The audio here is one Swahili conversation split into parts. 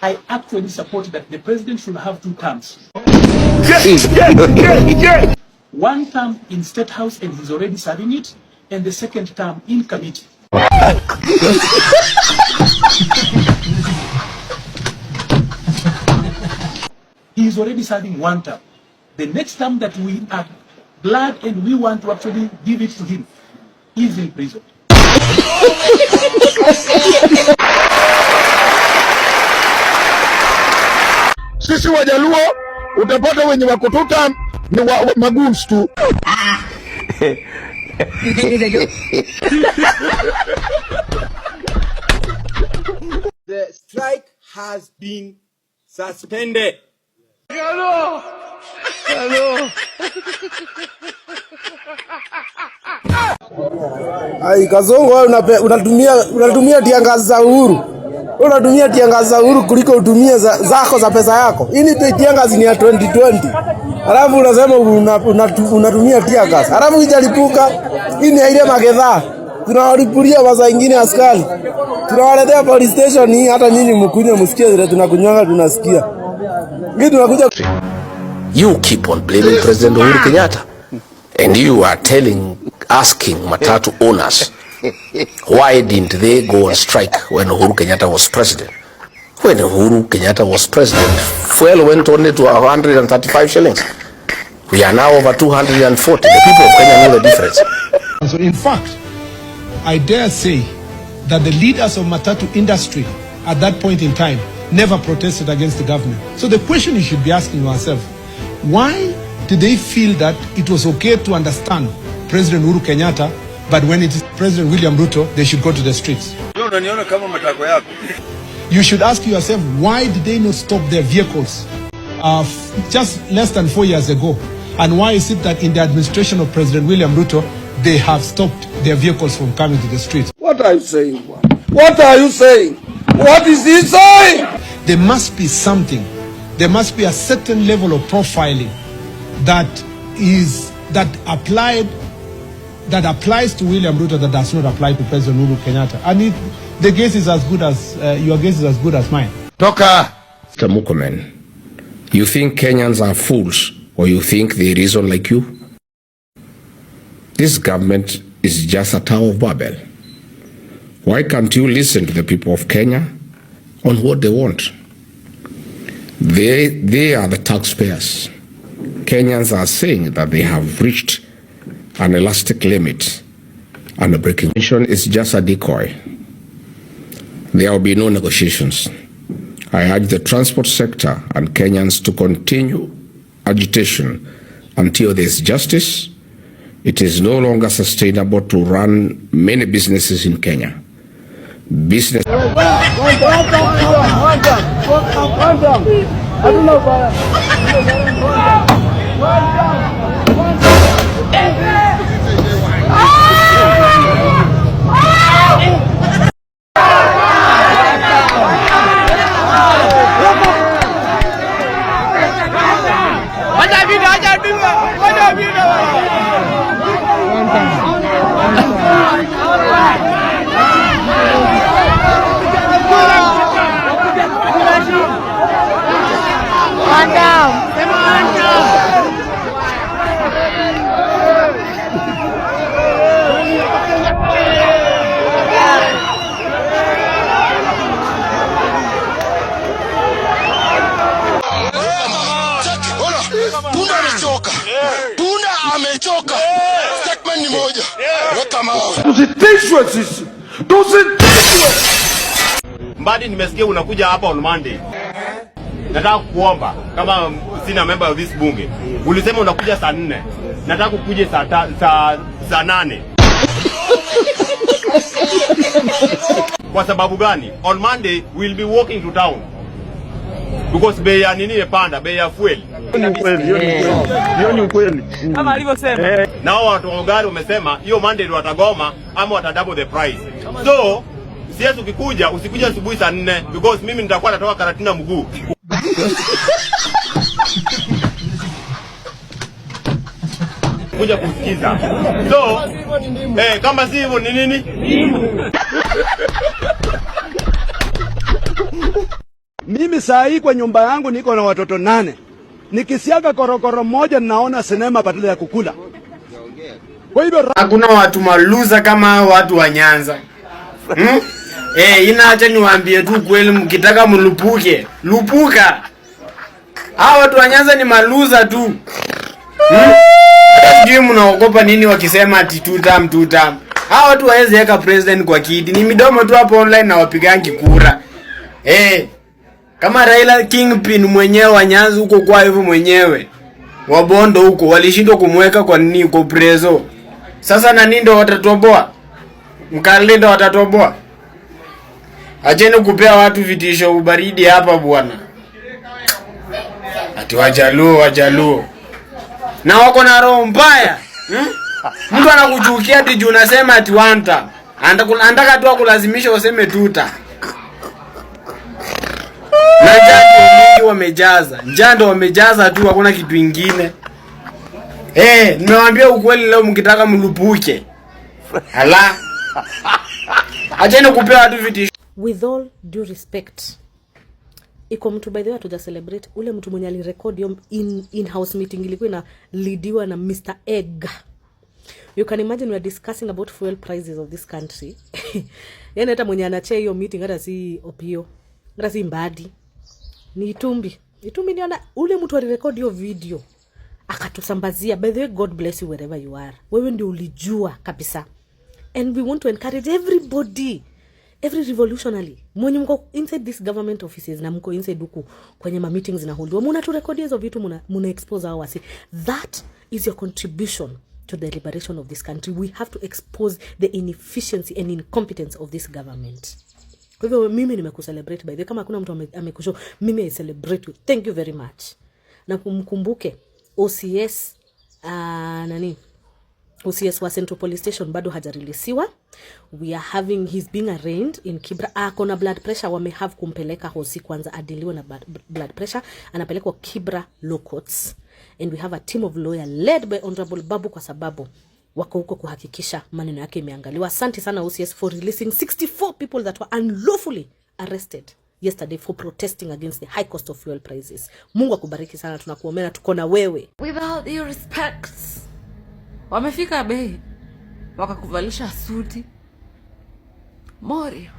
I actually support that the president should have 2 terms. One term in State House, and he's already serving it, and the second term in committee. He is already serving 1 term. The next term that we are glad and we want to actually give it to him is in prison. Sisi Wajaluo utapata wenye wako 2 term ni magoons tu. The strike has been suspended. Hello. Ai Kazongo, unatumia tiangazi za Uhuru. Unatumia tiangazi za Uhuru kuliko utumie zako za pesa yako. Hii tiangazi ni ya 2020. Alafu unasema unatumia tiangazi. Alafu ijalipuka. Hii ni ile magetha. Tunawalipulia waza ingine askari. Tunawaletea police station hii, hata nyinyi mkunywe msikie zile tunakunywanga tunasikia. You keep on blaming President Uhuru Kenyatta, and you are asking matatu owners, why didn't they go on strike when Uhuru Kenyatta was president? When Uhuru Kenyatta was president, fuel went only to 135 shillings. We are now over 240. The people of Kenya know the difference. So in fact, I dare say that the leaders of matatu industry at that point in time never protested against the government. So the question you should be asking yourself, why did they feel that it was okay to understand President Uhuru Kenyatta, but when it is President William Ruto, they should go to the streets? You should ask yourself, why did they not stop their vehicles just less than 4 years ago? And why is it that in the administration of President William Ruto, they have stopped their vehicles from coming to the streets? What are you saying? What are you saying? What is he saying? There must be something. There must be a certain level of profiling that applies to William Ruto that does not apply to President Uhuru Kenyatta. And the guess is as good as your guess is as good as mine. Mr. Murkomen, you think Kenyans are fools, or you think they reason like you? This government is just a Tower of Babel. Why can't you listen to the people of Kenya on what they want? They are the taxpayers. Kenyans are saying that they have reached an elastic limit, and the breaking is just a decoy. There will be no negotiations. I urge the transport sector and Kenyans to continue agitation until there is justice. It is no longer sustainable to run many businesses in Kenya. Business. Tuna amechoka. Statement ni moja. Weka mawe. Tusitishwe sisi. Tusitishwe. Mbadi, nimesikia unakuja hapa on Monday. Nataka kuomba kama sina member of this bunge. Ulisema unakuja saa 4. Nataka kukuje saa 8. Kwa sababu gani? On Monday we'll be walking to town. Because bei ya nini imepanda, bei ya fuel. Hiyo ni ukweli. Kama alivyosema. Na watu wa gari wamesema hiyo Monday ndio watagoma ama wata double the price. So, siwezi ukikuja, usikuja asubuhi saa 4 because mimi nitakuwa natoka Karatina mguu. Kuja kusikiza. So, kama si hivyo ni nini? Mimi saa hii kwa nyumba yangu niko na watoto 8. Nikisiaga korokoro moja naona sinema badala ya kukula. Kwa hivyo hakuna watu maluza kama watu wa Nyanza. Inaacha niwaambie tu kweli, mkitaka mlupuke, lupuka. Hao watu wa Nyanza ni maluza tu. Ndio mnaogopa nini wakisema ati tutam? Hao watu waeze weka president kwa kiti. Ni midomo tu hapo online na wapigangi kura. Kama Raila Kingpin mwenyewe wa Nyanza huko kwa hivyo mwenyewe. Wabondo huko walishindwa kumweka kwa nini uko prezo. Sasa na nini ndo watatoboa? Mkalenda watatoboa. Acheni kupea watu vitisho ubaridi hapa bwana. Ati wajaluo. Na wako na roho mbaya. Mtu anakuchukia ati juu unasema ati wanta. Anataka tu akulazimisha useme tuta. Na njando wamejaza. Njando wamejaza tu, hakuna kitu kingine. Nimewaambia ukweli leo, mkitaka mlupuke. Hala. Acheni kupea watu vitisho. With all due respect, iko mtu by the way to celebrate ule mtu mwenye alirecord yo in-house meeting ilikuwa na lidiwa na Mr. Egg. You can imagine we are discussing about fuel prices of this country. Yaani hata mwenye anachair hiyo meeting hata si Opio, hata si Mbadi, ni Itumbi niona ule mtu alirecord hiyo video akatusambazia. By the way, God bless you wherever you are. Wewe ndio ulijua kabisa. And we want to encourage everybody, every revolutionary mwenye mko inside this government offices na mko inside huku kwenye ma meetings na hold, muna tu record hizo vitu, muna expose hao wasi. That is your contribution to the liberation of this country. We have to expose the inefficiency and incompetence of this government. Kwa hivyo mimi nimekucelebrate by the way. Kama kuna mtu amekushow, mimi I celebrate you. Thank you very much. Na kumkumbuke OCS OCS wa Central Police Station bado hajareleasiwa. We are having, he's being arraigned in Kibra. Akona blood pressure, wamehave kumpeleka hosi kwanza adiliwe na blood pressure. Anapelekwa Kibra Law Courts. And we have a team of lawyers led by Honorable Babu kwa sababu wako huko kuhakikisha maneno yake imeangaliwa. Asante sana OCS for releasing 64 people that were unlawfully arrested yesterday for protesting against the high cost of fuel prices. Mungu akubariki sana, tunakuombea, tuko na wewe. Without your respects, wamefika bei wakakuvalisha suti. Morio,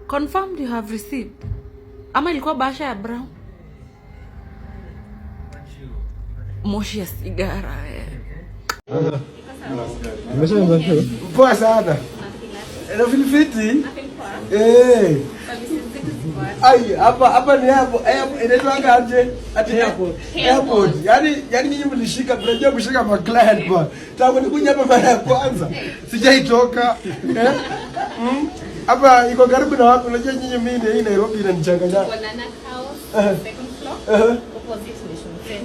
confirmed you have received. Ama ilikuwa basha ya brown? Moshi ya sigara. Poa sana. Eno filifiti. Ai, hapa ni hapo. Inaitwa aje? Ati airport. Yaani nyinyi mlishika, mnajua mshika ma client bwana. Tangu nikuja hapa mara ya kwanza. Sijaitoka. Hapa iko karibu na wapi? Unajua nyinyi mimi hii Nairobi inanichanganya. Banana House, second floor.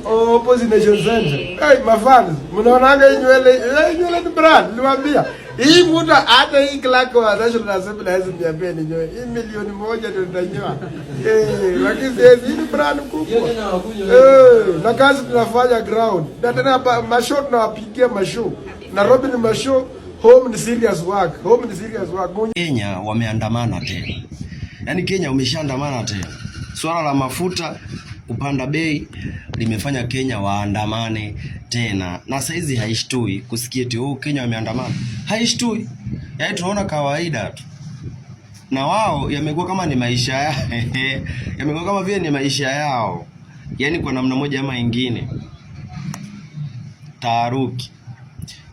Opposite Nation Center. Hey, mafans, mnaonaga nywele ni brand, niwaambia. Hii mtu hata hii clerk wa National Assembly lazima niambie ni nywele. Hii milioni 1 ndio nitanyoa. Lakini hii ni brand kubwa. Na kazi tunafanya ground. Na tena mashow tunawapigia mashow. Nairobi ni mashow, home ni serious work. Kenya wameandamana tena. Yaani Kenya umeshaandamana tena. Swala la mafuta kupanda bei limefanya Kenya waandamane tena. Na saizi haishtui kusikia eti Kenya wameandamana. Haishtui. Yaani tunaona kawaida tu. Na wao yamekuwa kama ni maisha yao. Yamekuwa kama vile ni maisha yao. Yaani kwa namna moja ama nyingine. Taharuki.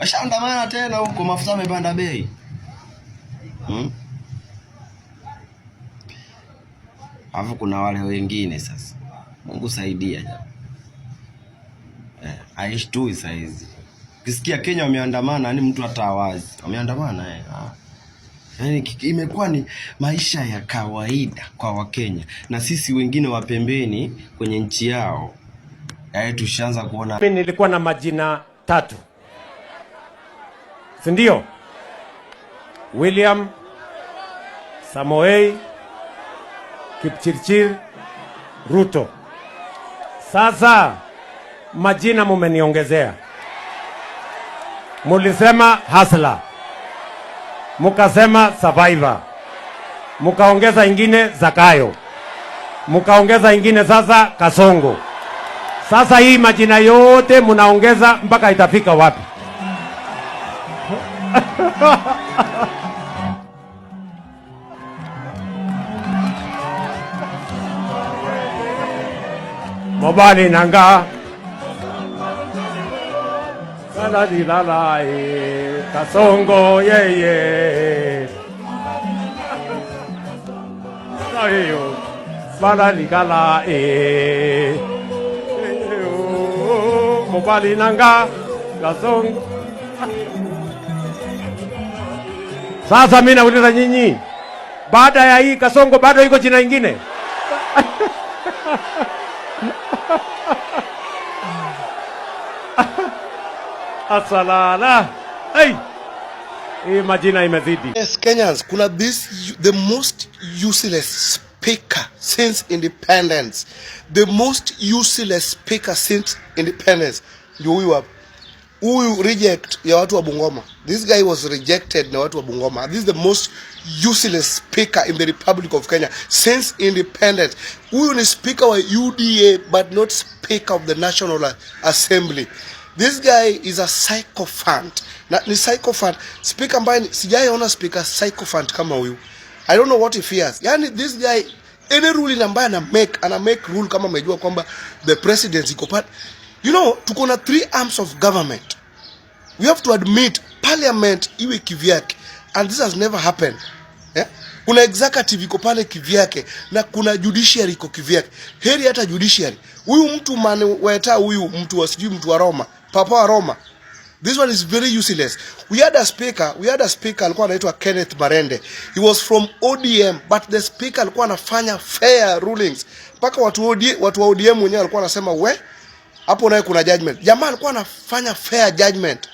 Washaandamana tena huko, mafuta yamepanda bei. Alafu kuna wale wengine sasa. Mungu saidia. Haishtui saizi. Ukisikia Kenya wameandamana, ni mtu atawazi. Wameandamana Yaani imekuwa ni maisha ya kawaida kwa Wakenya. Na sisi wengine wa pembeni kwenye nchi yao. Tushaanza kuona. Mimi nilikuwa na majina 3. Si ndio? William Samoei Kipchirchir Ruto. Sasa majina mumeniongezea. Mulisema hustler, mukasema survivor, mkaongeza ingine Zakayo, mkaongeza ingine sasa Kasongo. Sasa hii majina yote mnaongeza mpaka itafika wapi? Mobali nanga la di la la Kasongo yeye ayo bala ligala Mobali nanga Kasongo. Sasa mimi nauliza nyinyi, baada ya hii Kasongo bado iko jina ingine? Asalala. Hey. Hii majina imezidi. Yes, Kenyans, kuna the most useless speaker since independence. The most useless speaker since independence. Ndio huyu hapa. Huyu reject ya watu wa Bungoma. This guy was rejected na watu wa Bungoma. This is the most useless speaker in the Republic of Kenya since independence. Huyu ni speaker wa UDA but not speaker of the National Assembly. This guy is a sycophant. Na ni sycophant. Speaker ambaye sijaiona speaker sycophant kama huyu. I don't know what he fears. Yani this guy any ruling ambaye ana make rule kama amejua kwamba the president iko part. You know, tuko na 3 arms of government. We have to admit parliament iwe kivyake, and this has never happened. Yeah? Kuna executive iko pale kivyake na kuna judiciary iko kivyake. Heri hata judiciary. Huyu mtu weta huyu mtu wa sijui mtu wa Roma, papa wa Roma. This one is very useless. We had a speaker alikuwa anaitwa Kenneth Marende. He was from ODM, but the speaker alikuwa anafanya fair rulings. Paka watu wa ODM wenyewe alikuwa anasema hapo naye kuna judgment. Jamaa alikuwa anafanya fair judgment.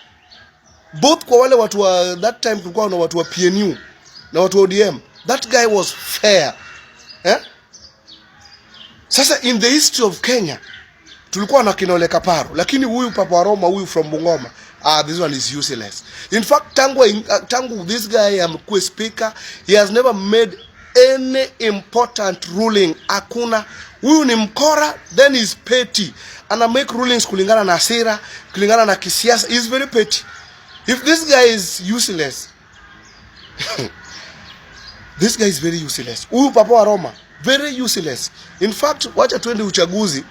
Both kwa wale watu wa that time kulikuwa na watu wa PNU na watu wa ODM. That guy was fair. Sasa in the history of Kenya tulikuwa na Kinole Kaparo, lakini huyu papa wa Roma huyu from Bungoma, this one is useless. In fact tangu this guy amekuwa speaker, he has never made any important ruling. Hakuna. Huyu ni mkora, then is petty. Ana make rulings kulingana na hasira, kulingana na kisiasa. He is very petty. If this guy is useless, this guy is very useless. Huyu papa wa Roma, very useless. In fact, wacha tuende uchaguzi.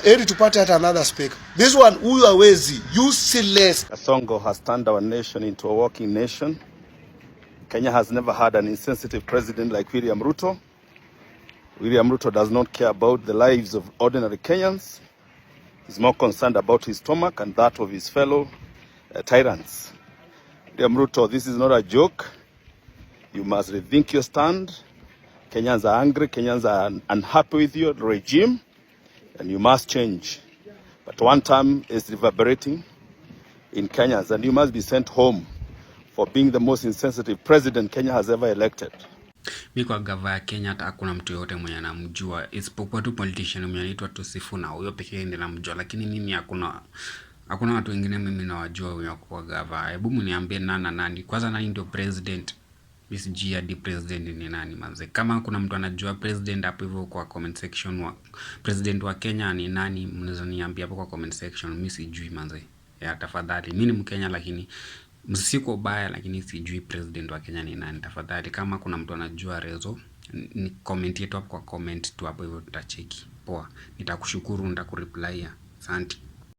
Eri tupate hata another speaker. This one, huyu hawezi, useless. Kasongo has turned our nation into a walking nation. Kenya has never had an insensitive president like William Ruto. William Ruto does not care about the lives of ordinary Kenyans. He's more concerned about his stomach and that of his fellow tyrants. William Ruto, this is not a joke. You must rethink your stand. Kenyans are angry. Kenyans are unhappy with your regime. And you must change. But one term is reverberating in Kenyans, and you must be sent home for being the most insensitive president Kenya has ever elected. Mimi kwa gava ya Kenya hata hakuna mtu yote mwenye anamjua isipokuwa tu politician mwenye anaitwa Sifuna, huyo pekee ndiye namjua, lakini mimi hakuna watu wengine mimi nawajua huyo kwa gava. Hebu mniambie nani kwanza, nani ndio president? Mimi hadi president ni nani manze? Kama kuna mtu anajua president hapo hivyo kwa comment section, president wa Kenya ni nani, mnaweza niambia hapo kwa comment section. Mimi sijui manze. Ya tafadhali, mimi ni Mkenya lakini msiko baya, lakini sijui president wa Kenya ni nani. Tafadhali kama kuna mtu anajua rezo ni comment yetu hapo kwa comment tu hapo hivyo tutacheki. Poa, nitakushukuru, nitakureply. Asante.